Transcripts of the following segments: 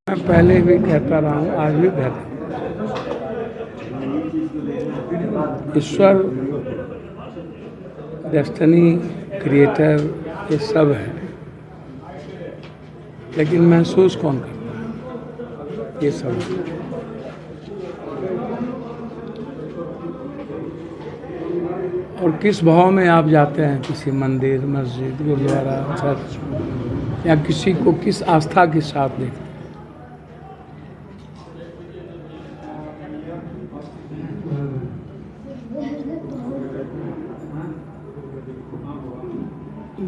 मैं पहले भी कहता रहा हूँ, आज भी कहता हूँ, ईश्वर, डेस्टिनी, क्रिएटर, ये सब है, लेकिन महसूस कौन करता है ये सब है। और किस भाव में आप जाते हैं किसी मंदिर, मस्जिद, गुरुद्वारा, चर्च, या किसी को किस आस्था के साथ देखते हैं।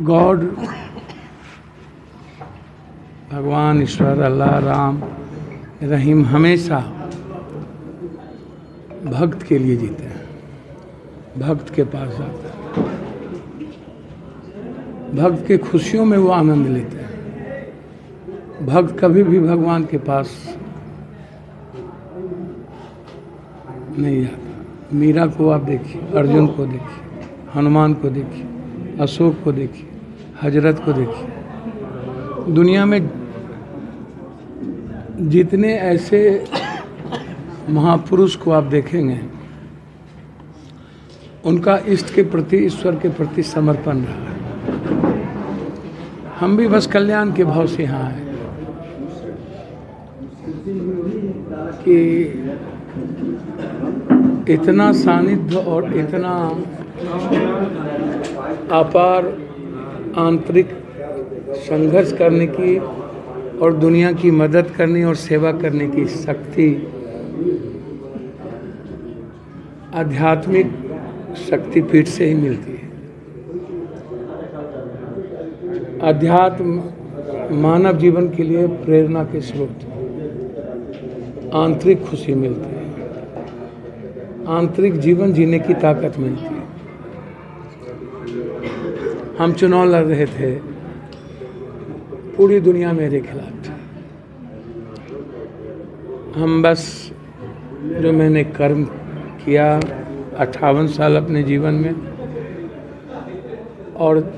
गॉड, भगवान, ईश्वर, अल्लाह, राम, रहीम हमेशा भक्त के लिए जीते हैं, भक्त के पास जाते हैं, भक्त के खुशियों में वो आनंद लेते हैं। भक्त कभी भी भगवान के पास नहीं जाता। मीरा को आप देखिए, अर्जुन को देखिए, हनुमान को देखिए, अशोक को देखिए, हजरत को देखिए। दुनिया में जितने ऐसे महापुरुष को आप देखेंगे, उनका इष्ट के प्रति, ईश्वर के प्रति समर्पण रहा है। हम भी बस कल्याण के भाव से यहाँ आए कि इतना सानिध्य और इतना अपार आंतरिक संघर्ष करने की और दुनिया की मदद करने और सेवा करने की शक्ति आध्यात्मिक शक्तिपीठ से ही मिलती है। अध्यात्म मानव जीवन के लिए प्रेरणा के स्रोत, आंतरिक खुशी मिलती है, आंतरिक जीवन जीने की ताकत मिलती है। हम चुनाव लड़ रहे थे, पूरी दुनिया मेरे खिलाफ थी। हम बस जो मैंने कर्म किया 58 साल अपने जीवन में, और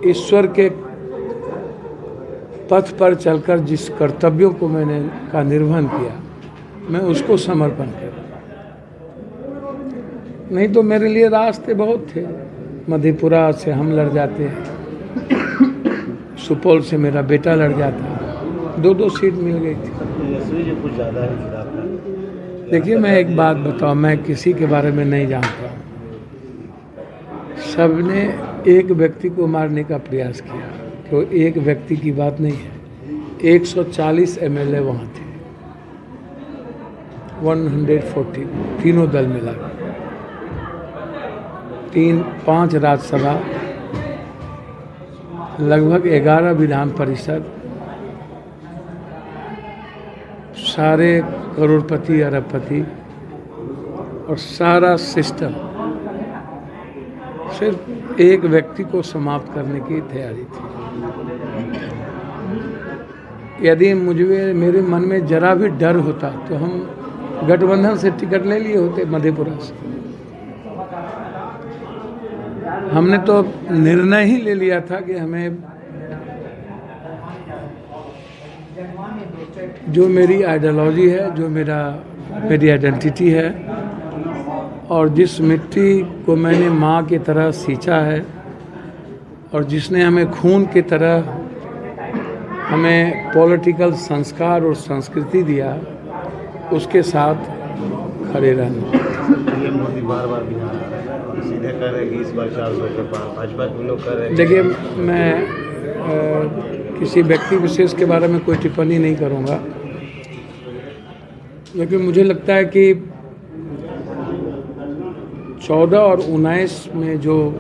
ईश्वर के पथ पर चलकर जिस कर्तव्यों को मैंने का निर्वहन किया, मैं उसको समर्पण कर। नहीं तो मेरे लिए रास्ते बहुत थे। मधेपुरा से हम लड़ जाते, सुपौल से मेरा बेटा लड़ जाता, 2-2 सीट मिल गई थी। देखिए, मैं एक बात बताऊं, मैं किसी के बारे में नहीं जानता हूँ। सबने एक व्यक्ति को मारने का प्रयास किया, तो एक व्यक्ति की बात नहीं है। 140 MLA वहाँ थे, 140, तीनों दल मिला, 3-5 राज्यसभा, लगभग 11 विधान परिषद, सारे करोड़पति, अरबपति, और सारा सिस्टम सिर्फ एक व्यक्ति को समाप्त करने की तैयारी थी। यदि मुझे, मेरे मन में जरा भी डर होता तो हम गठबंधन से टिकट ले लिए होते मधेपुरा से। हमने तो निर्णय ही ले लिया था कि हमें, जो मेरी आइडियोलॉजी है, जो मेरी आइडेंटिटी है, और जिस मिट्टी को मैंने माँ की तरह सींचा है, और जिसने हमें खून की तरह हमें पॉलिटिकल संस्कार और संस्कृति दिया, उसके साथ खड़े रहना। ये मोदी बार-बार बिहार आ रहा है, सीधे कह रहे हैं कि इस बार 400 के पार, भाजपा के लोग कह रहे हैं। देखिए, मैं किसी व्यक्ति विशेष के बारे में कोई टिप्पणी नहीं करूंगा, लेकिन मुझे लगता है कि 14 और 19 में जो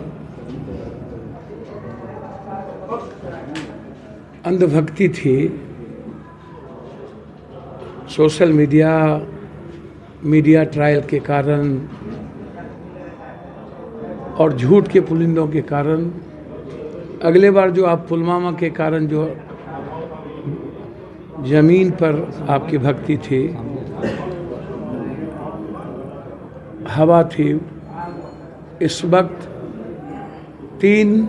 अंधभक्ति थी, सोशल मीडिया ट्रायल के कारण और झूठ के पुलिंदों के कारण अगले बार जो आप पुलवामा के कारण जो ज़मीन पर आपकी भक्ति थी, हवा थी, इस वक्त 3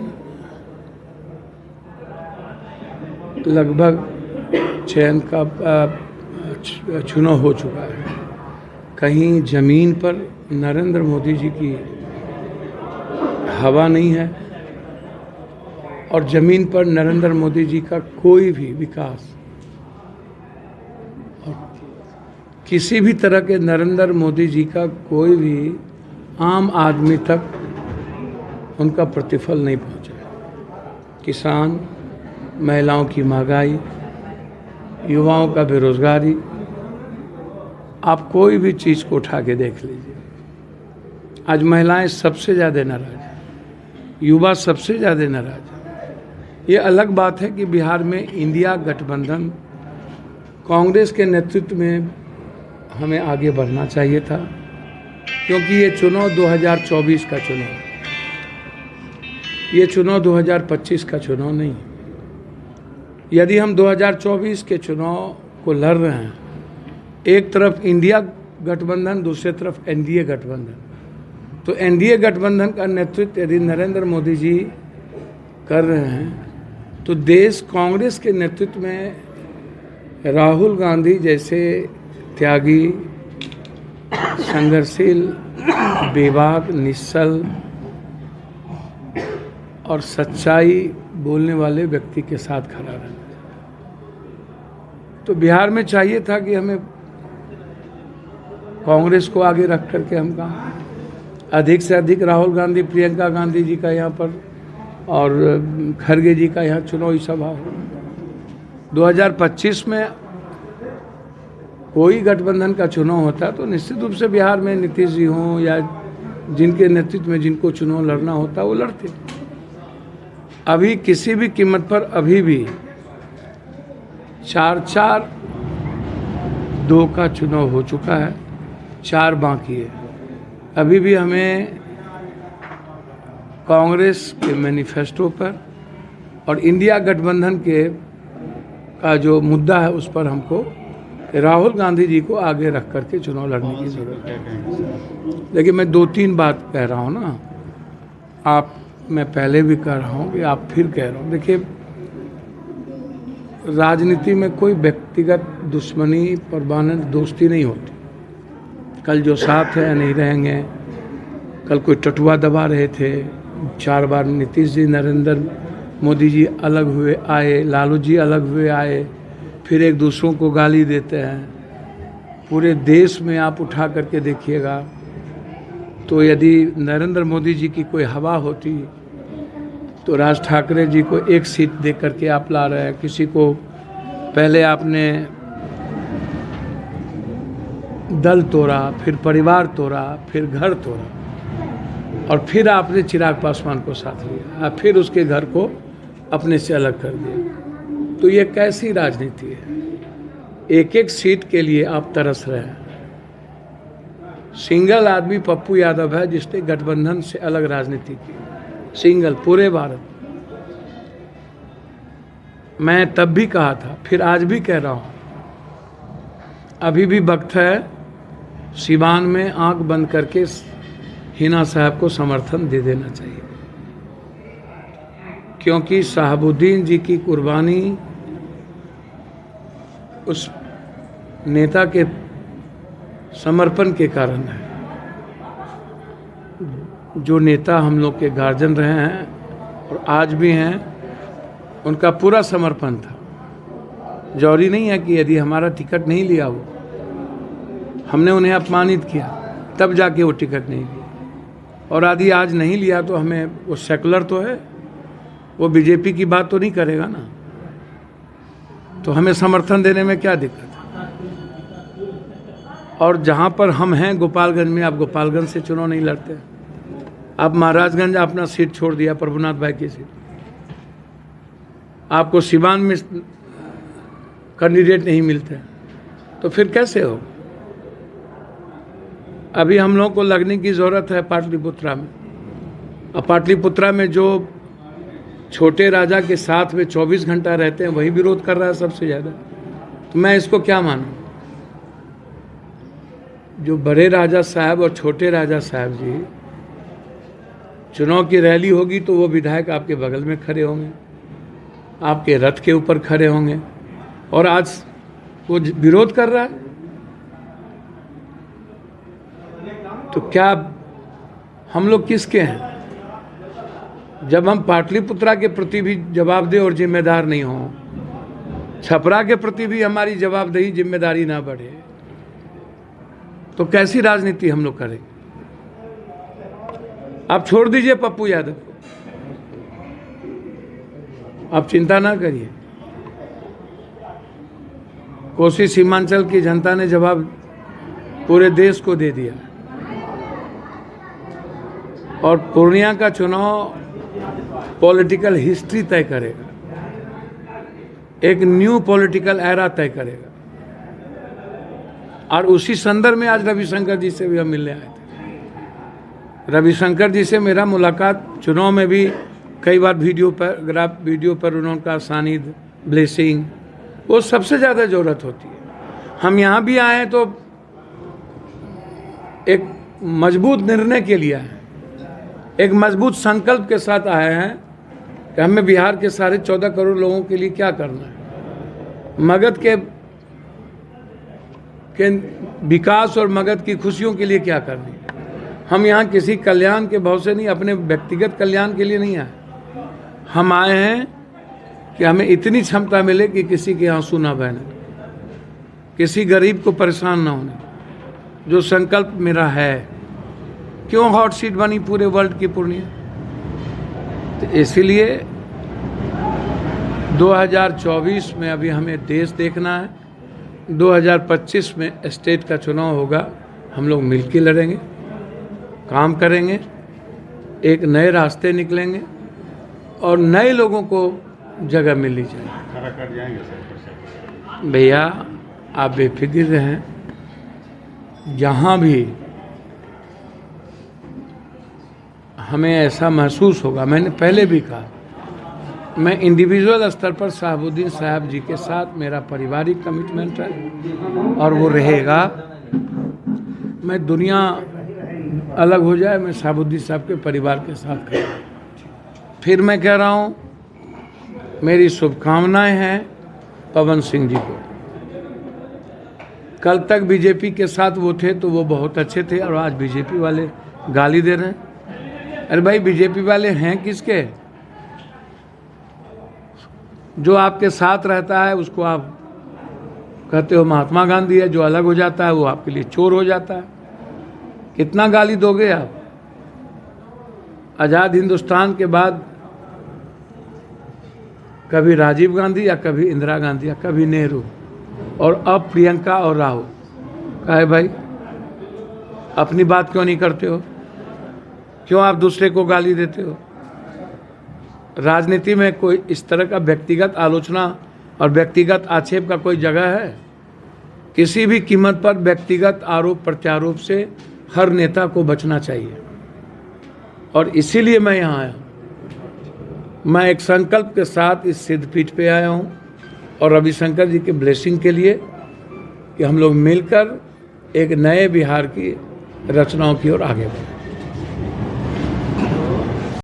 लगभग चयन का चुनाव हो चुका है। कहीं ज़मीन पर नरेंद्र मोदी जी की हवा नहीं है और ज़मीन पर नरेंद्र मोदी जी का कोई भी विकास और किसी भी तरह के नरेंद्र मोदी जी का कोई भी आम आदमी तक उनका प्रतिफल नहीं पहुंचा। किसान, महिलाओं की महंगाई, युवाओं का बेरोजगारी, आप कोई भी चीज़ को उठा के देख लीजिए। आज महिलाएं सबसे ज़्यादा नाराज हैं, युवा सबसे ज़्यादा नाराज है। ये अलग बात है कि बिहार में इंडिया गठबंधन कांग्रेस के नेतृत्व में हमें आगे बढ़ना चाहिए था, क्योंकि ये चुनाव 2024 का चुनाव है, ये चुनाव 2025 का चुनाव नहीं। यदि हम 2024 के चुनाव को लड़ रहे हैं, एक तरफ इंडिया गठबंधन, दूसरी तरफ एनडीए गठबंधन, तो एनडीए गठबंधन का नेतृत्व यदि नरेंद्र मोदी जी कर रहे हैं तो देश कांग्रेस के नेतृत्व में राहुल गांधी जैसे त्यागी, संघर्षशील, बेबाक, निश्चल और सच्चाई बोलने वाले व्यक्ति के साथ खड़ा रहना। तो बिहार में चाहिए था कि हमें कांग्रेस को आगे रख करके हम काम, अधिक से अधिक राहुल गांधी, प्रियंका गांधी जी का यहाँ पर और खड़गे जी का यहाँ चुनावी सभा हो। 2025 में कोई गठबंधन का चुनाव होता तो निश्चित रूप से बिहार में नीतीश जी हों या जिनके नेतृत्व में जिनको चुनाव लड़ना होता वो लड़ते। अभी किसी भी कीमत पर अभी भी 4-4-2 का चुनाव हो चुका है, 4 बाकी है। अभी भी हमें कांग्रेस के मैनिफेस्टो पर और इंडिया गठबंधन के का जो मुद्दा है उस पर हमको राहुल गांधी जी को आगे रख करके चुनाव लड़ने की जरूरत है। लेकिन मैं 2-3 बात कह रहा हूँ ना, आप, मैं पहले भी कह रहा हूँ कि आप फिर कह रहा हूँ। देखिए, राजनीति में कोई व्यक्तिगत दुश्मनी, परमानेंट दोस्ती नहीं होती। कल जो साथ है नहीं रहेंगे। कल कोई टटुआ दबा रहे थे, 4 बार नीतीश जी, नरेंद्र मोदी जी अलग हुए आए, लालू जी अलग हुए आए, फिर एक दूसरों को गाली देते हैं। पूरे देश में आप उठा करके देखिएगा तो यदि नरेंद्र मोदी जी की कोई हवा होती तो राज ठाकरे जी को 1 सीट दे करके आप ला रहे हैं। किसी को पहले आपने दल तोड़ा, फिर परिवार तोड़ा, फिर घर तोड़ा और फिर आपने चिराग पासवान को साथ लिया, फिर उसके घर को अपने से अलग कर दिया। तो ये कैसी राजनीति है? 1-1 सीट के लिए आप तरस रहे हैं। सिंगल आदमी पप्पू यादव है जिसने गठबंधन से अलग राजनीति की, सिंगल, पूरे भारत। मैं तब भी कहा था, फिर आज भी कह रहा हूँ, अभी भी वक्त है सिवान में आंख बंद करके हिना साहब को समर्थन दे देना चाहिए, क्योंकि शहाबुद्दीन जी की कुर्बानी उस नेता के समर्पण के कारण है। जो नेता हम लोग के गार्जियन रहे हैं और आज भी हैं, उनका पूरा समर्पण था। जरूरी नहीं है कि यदि हमारा टिकट नहीं लिया हो, हमने उन्हें अपमानित किया तब जाके वो टिकट नहीं लिया, और यदि आज नहीं लिया तो हमें, वो सेकुलर तो है, वो बीजेपी की बात तो नहीं करेगा ना, तो हमें समर्थन देने में क्या दिक्कत है। और जहाँ पर हम हैं गोपालगंज में, आप गोपालगंज से चुनाव नहीं लड़ते, आप महाराजगंज अपना सीट छोड़ दिया, प्रभुनाथ भाई की सीट, आपको सिवान में कैंडिडेट नहीं मिलते, तो फिर कैसे हो? अभी हम लोगों को लगने की ज़रूरत है पाटलिपुत्रा में, और पाटलिपुत्रा में जो छोटे राजा के साथ में 24 घंटा रहते हैं, वही विरोध कर रहा है सबसे ज़्यादा। तो मैं इसको क्या मानूं? जो बड़े राजा साहब और छोटे राजा साहब जी, चुनाव की रैली होगी तो वो विधायक आपके बगल में खड़े होंगे, आपके रथ के ऊपर खड़े होंगे, और आज वो विरोध कर रहा है। तो क्या हम लोग किसके हैं? जब हम पाटलिपुत्रा के प्रति भी जवाबदेह और जिम्मेदार नहीं हों, छपरा के प्रति भी हमारी जवाबदेही जिम्मेदारी ना बढ़े, तो कैसी राजनीति हम लोग करेंगे? आप छोड़ दीजिए पप्पू यादव को, आप चिंता ना करिए। कोसी सीमांचल की जनता ने जवाब पूरे देश को दे दिया, और पूर्णिया का चुनाव पॉलिटिकल हिस्ट्री तय करेगा, एक न्यू पॉलिटिकल एरा तय करेगा। और उसी संदर्भ में आज रविशंकर जी से भी हम मिलने आए थे। रविशंकर जी से मेरा मुलाकात चुनाव में भी कई बार वीडियो पर उनका सानिध्य, ब्लेसिंग, वो सबसे ज़्यादा ज़रूरत होती है। हम यहाँ भी आए तो एक मजबूत निर्णय के लिए आए, एक मजबूत संकल्प के साथ आए हैं कि हमें बिहार के 14.5 करोड़ लोगों के लिए क्या करना है, मगध के विकास और मगध की खुशियों के लिए क्या करनी है। हम यहाँ किसी कल्याण के भाव से नहीं, अपने व्यक्तिगत कल्याण के लिए नहीं आए। हम आए हैं कि हमें इतनी क्षमता मिले कि किसी के आंसू ना बहने, किसी गरीब को परेशान ना होने, जो संकल्प मेरा है। क्यों हॉट सीट बनी पूरे वर्ल्ड की पूर्णिया? तो इसीलिए 2024 में अभी हमें देश देखना है, 2025 में स्टेट का चुनाव होगा, हम लोग मिलकर लड़ेंगे, काम करेंगे, एक नए रास्ते निकलेंगे और नए लोगों को जगह मिलनी चाहिए। भैया आप बेफिक्र रहें, जहाँ भी हमें ऐसा महसूस होगा, मैंने पहले भी कहा, मैं इंडिविजुअल स्तर पर शहाबुद्दीन साहब जी के साथ मेरा पारिवारिक कमिटमेंट है और वो रहेगा। मैं दुनिया अलग हो जाए, मैं शहाबुद्दीन साहब के परिवार के साथ खड़ा। फिर मैं कह रहा हूँ, मेरी शुभकामनाएं हैं पवन सिंह जी को। कल तक बीजेपी के साथ वो थे तो वो बहुत अच्छे थे, और आज बीजेपी वाले गाली दे रहे हैं। अरे भाई, बीजेपी वाले हैं किसके? जो आपके साथ रहता है उसको आप कहते हो महात्मा गांधी है, जो अलग हो जाता है वो आपके लिए चोर हो जाता है। कितना गाली दोगे आप? आज़ाद हिंदुस्तान के बाद कभी राजीव गांधी या कभी इंदिरा गांधी या कभी नेहरू, और अब प्रियंका और राहुल। कहे भाई, अपनी बात क्यों नहीं करते हो? क्यों आप दूसरे को गाली देते हो? राजनीति में कोई इस तरह का व्यक्तिगत आलोचना और व्यक्तिगत आक्षेप का कोई जगह है? किसी भी कीमत पर व्यक्तिगत आरोप प्रत्यारोप से हर नेता को बचना चाहिए, और इसीलिए मैं यहाँ आया हूँ। मैं एक संकल्प के साथ इस सिद्धपीठ पे आया हूँ, और रविशंकर जी के ब्लेसिंग के लिए कि हम लोग मिलकर एक नए बिहार की रचनाओं की ओर आगे बढ़ें।